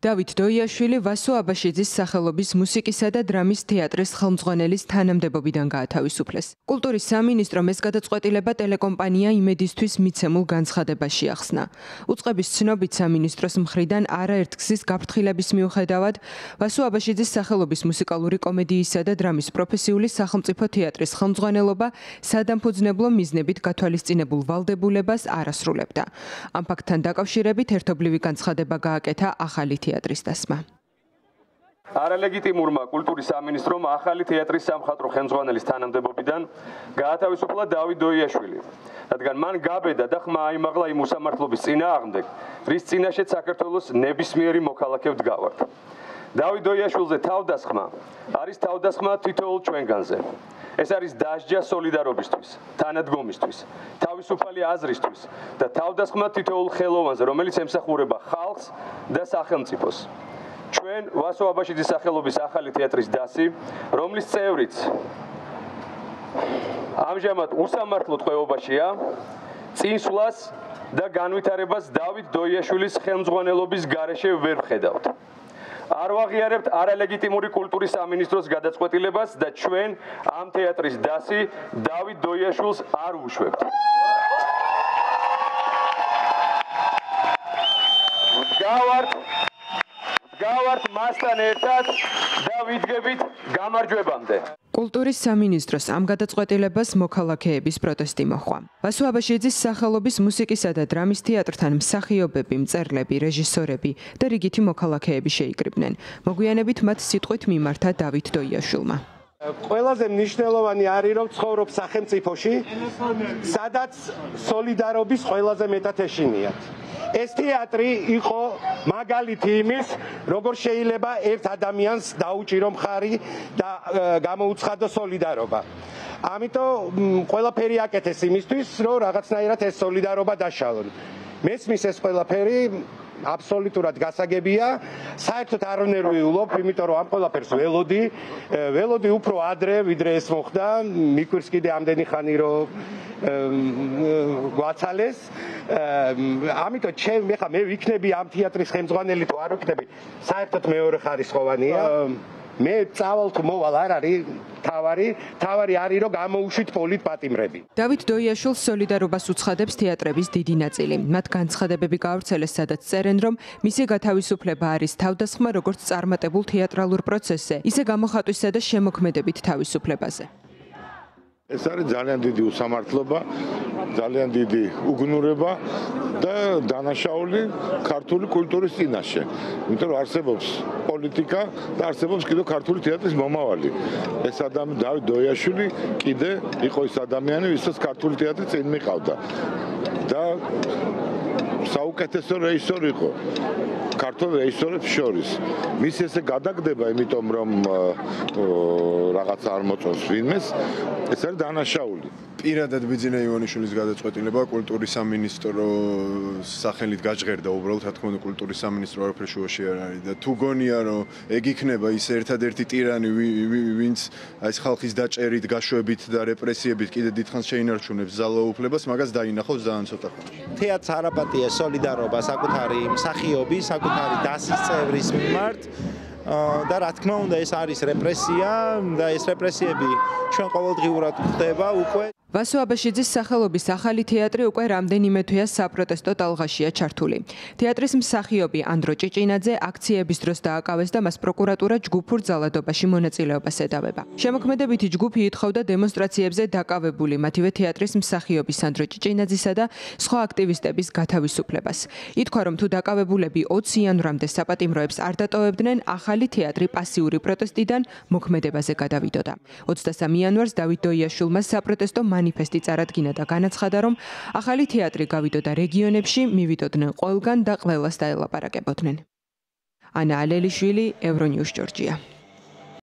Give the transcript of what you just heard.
დავით დოიაშვილი ვასო აბაშიძის სახელობის მუსიკისა და დრამის თეატრის ხელმძღვანელის თანამდებობიდან გაათავისუფლეს. კულტურის სამინისტრომ ეს გადაწყვეტილება ტელეკომპანია იმედისთვის მიცემულ განცხადებაში ახსნა. უწყების ცნობით სამინისტროს მხრიდან არაერთ გზის გაფრთხილების მიუხედავად ვასო აბაშიძის სახელობის მუსიკალური კომედიისა და დრამის პროფესიული სახელმწიფო თეატრის ხელმძღვანელობა სადამფუძნებლო მიზნებით გათვალისწინებულ ვალდებულებას არ ასრულებდა. ამ ფაქტთან დაკავშირებით ერთობლივი განცხადება გააკეთა ახალი თეატრის დასმა. არალეგიტიმურმა კულტურის სამინისტრომ ახალი თეატრის სამხატვრო ხელმძღვანელის თანამდებობიდან გაათავისუფლა დავით დოიაშვილი, რადგან მან გაბედა და ხმა აიმაღლა იმ უსამართლობის წინააღმდეგ, რის წინაშეც საქართველოს ნებისმიერი მოქალაქე ვდგავართ. დავით დოიაშვილზე თავდასხმა არის თავდასხმა თითოეულ ჩვენგანზე. ეს არის დასჯა სოლიდარობისთვის, თანადგომისთვის, თავისუფალი აზრისთვის და თავდასხმა თითოეულ ხელოვანზე, რომელიც ემსახურება ხალხს და სახელმწიფოს. ჩვენ ვასო აბაშიძის სახელობის ახალი თეატრის დასი, რომლის წევრიც ამჟამად უსამართლო ტყვეობაშია, წინსვლას და განვითარებას დავით დოიაშვილის ხელმძღვანელობის გარეშე ვერ ვხედავთ. არ ვაღიარებთ არალეგიტიმური კულტურის სამინისტროს გადაწყვეტილებას და ჩვენ ამ თეატრის დასი დავით დოიაშვილს არ ვუშვებთ. ვდგავართ მასთან ერთად და ვიდგებით გამარჯვებამდე. კულტურის სამინისტროს ამ გადაწყვეტილებას მოქალაქეების პროტესტი მოჰყვა. ვასო აბაშიძის სახელობის მუსიკისა და დრამის თეატრთან მსახიობები, მწერლები, რეჟისორები და რიგითი მოქალაქეები შეიკრიბნენ. მოგვიანებით მათ სიტყვით მიმართა დავით დოიაშვილმა. ყველაზე მნიშვნელოვანი არის, რომ ცხოვრობ სახელმწიფოში, სადაც სოლიდარობის ყველაზე მეტად ეშინიათ. ეს თეატრი იყო მაგალითი იმის, როგორ შეიძლება ერთ ადამიანს დაუჭირო მხარი და გამოუცხადო სოლიდარობა. ამიტომ ყველაფერი აკეთეს იმისთვის, რომ რაღაცნაირად ეს სოლიდარობა დაშალონ. მესმის ეს ყველაფერი აბსოლუტურად გასაგებია, საერთოდ არ ვნერვიულობ, იმიტომ რომ ამ ყველაფერს ველოდი უფრო ადრე, ვიდრე ეს მოხდა, მიკვირს კიდე ამდენი ხანი რომ გვაცალეს. ამიტომ მე ვიქნები ამ თეატრის ხელმძღვანელი თუ არ ვიქნები, საერთოდ მეორე ხარისხოვანია. მე წავალ თუ მოვალ არ არის თავარი არის რომ გამოუშვით პოლიტპატიმრები. დავით დოიაშვილს სოლიდარობას უცხადებს თეატრების დიდი ნაწილი. მათ განცხადებები გაავრცელეს, სადაც წერენ, რომ მისი გათავისუფლება არის თავდასხმა როგორც წარმატებულ თეატრალურ პროცესზე, ისე გამოხატვისა და შემოქმედებით თავისუფლებაზე. ეს არის ძალიან დიდი უსამართლობა, ძალიან დიდი უგნურება და დანაშაული ქართული კულტურის წინაშე. იმიტომ რომ არსებობს პოლიტიკა და არსებობს კიდევ ქართული თეატრის მომავალი. ეს დავით დოიაშვილი კიდე იყო ის ადამიანი, ვისაც ქართული თეატრი წინ მიყავდა. და საუკეთესო რეჟისორი იყო ქართულ რეჟისორებს შორის. მის ესე გადაგდება, იმიტომ რომ რაღაცა არ მოწონს ვინმეს, ეს არის დანაშაული. პირადად ბიძინა ივანიშვილის გადაწყვეტილება კულტურის სამინისტროს სახელით გაჟღერდა უბრალოდ, რა თქმა უნდა, კულტურის სამინისტრო არაფერ შუაში არ არის და თუ გონია რომ ეგ იქნება ის ერთადერთი ტირანი, ვინც ეს ხალხის დაჭერით, გაშვებით და რეპრესიებით კიდე დიდხანს შეინარჩუნებს ძალაუფლებას, მაგას დაინახავს ძალიან ცოტა ხანში. თეატრს არაპატია სოლიდარობა საკუთარი მსახიობი, საკუთარი დასის წევრის მიმართ და რა თქმა უნდა ეს არის რეპრესია და ეს რეპრესიები ჩვენ ყოველდღიურად ხდება უკვე. ვასო აბაშიძის სახელობის ახალი თეატრი უკვე რამდენიმე თვეა საპროტესტო ტალღაშია ჩართული. თეატრის მსახიობი ანდრო ჭიჭინაძე აქციების დროს დააკავეს და მას პროკურატურა ჯგუფურ ძალადობაში მონაწილეობას ედავება. შემოქმედებითი ჯგუფი ითხოვდა დემონსტრაციებზე დაკავებული მათივე თეატრის მსახიობის ანდრო ჭიჭინაძისა და სხვა აქტივისტების გათავისუფლებას. ითქვა, რომ თუ დაკავებულები 20 იანვრამდე საპატიმროებს არ დატოვებდნენ, ახალი თეატრი პასიური პროტესტიდან მოქმედებაზე გადავიდოდა. 23 იანვარს დავით დოიაშვილმა საპროტესტო მანიფესტი წარადგინა და განაცხადა, რომ ახალი თეატრი გავიდოდა რეგიონებში, მივიდოდნენ ყველგან და ყველას დაელაპარაკებოდნენ. ანა ალელიშვილი, ევრონიუს, ჯორჯია.